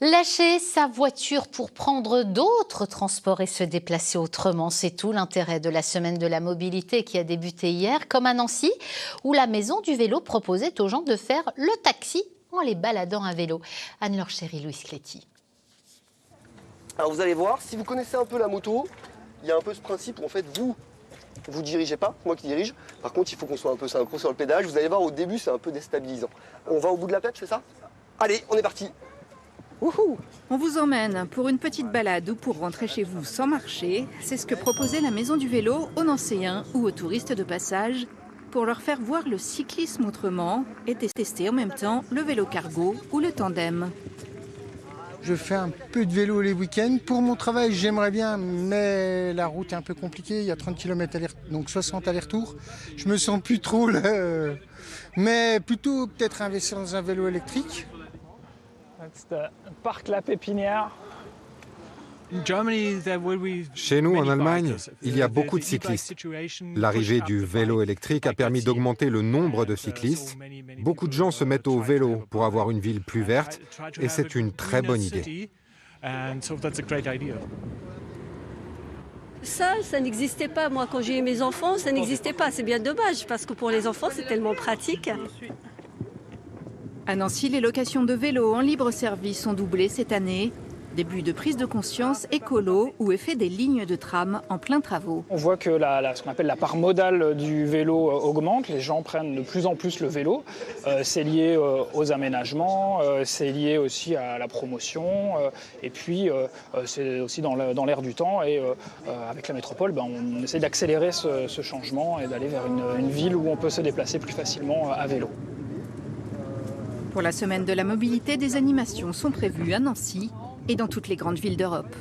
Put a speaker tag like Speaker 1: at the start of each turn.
Speaker 1: Lâcher sa voiture pour prendre d'autres transports et se déplacer autrement, c'est tout l'intérêt de la semaine de la mobilité qui a débuté hier, comme à Nancy, où la maison du vélo proposait aux gens de faire le taxi en les baladant à vélo. Anne-Laure Chéry, Louis Cléty.
Speaker 2: Alors vous allez voir, si vous connaissez un peu la moto, il y a un peu ce principe où en fait vous dirigez pas, c'est moi qui dirige. Par contre, il faut qu'on soit un peu synchro sur le pédage. Vous allez voir, au début, c'est un peu déstabilisant. On va au bout de la plage, c'est ça? Allez, on est parti. Wouhou!
Speaker 3: On vous emmène pour une petite balade ou pour rentrer chez vous sans marcher. C'est ce que proposait la Maison du Vélo aux Nancéens ou aux touristes de passage pour leur faire voir le cyclisme autrement et tester en même temps le vélo cargo ou le tandem.
Speaker 4: Je fais un peu de vélo les week-ends. Pour mon travail, j'aimerais bien, mais la route est un peu compliquée. Il y a 30 km donc 60 allers-retours. Je me sens plus trop là. Mais plutôt peut-être investir dans un vélo électrique.
Speaker 5: That's the Parc La Pépinière.
Speaker 6: Chez nous, en Allemagne, il y a beaucoup de cyclistes. L'arrivée du vélo électrique a permis d'augmenter le nombre de cyclistes. Beaucoup de gens se mettent au vélo pour avoir une ville plus verte, et c'est une très bonne idée.
Speaker 7: Ça n'existait pas. Moi, quand j'ai eu mes enfants, ça n'existait pas. C'est bien dommage, parce que pour les enfants, c'est tellement pratique.
Speaker 3: À Nancy, les locations de vélos en libre service ont doublé cette année. Début de prise de conscience écolo ou effet des lignes de tram en plein travaux.
Speaker 5: On voit que ce qu'on appelle la part modale du vélo augmente. Les gens prennent de plus en plus le vélo. C'est lié aux aménagements, c'est lié aussi à la promotion. Et puis, c'est aussi dans l'air du temps. Et avec la métropole, on essaie d'accélérer ce changement et d'aller vers une ville où on peut se déplacer plus facilement à vélo.
Speaker 3: Pour la semaine de la mobilité, des animations sont prévues à Nancy et dans toutes les grandes villes d'Europe.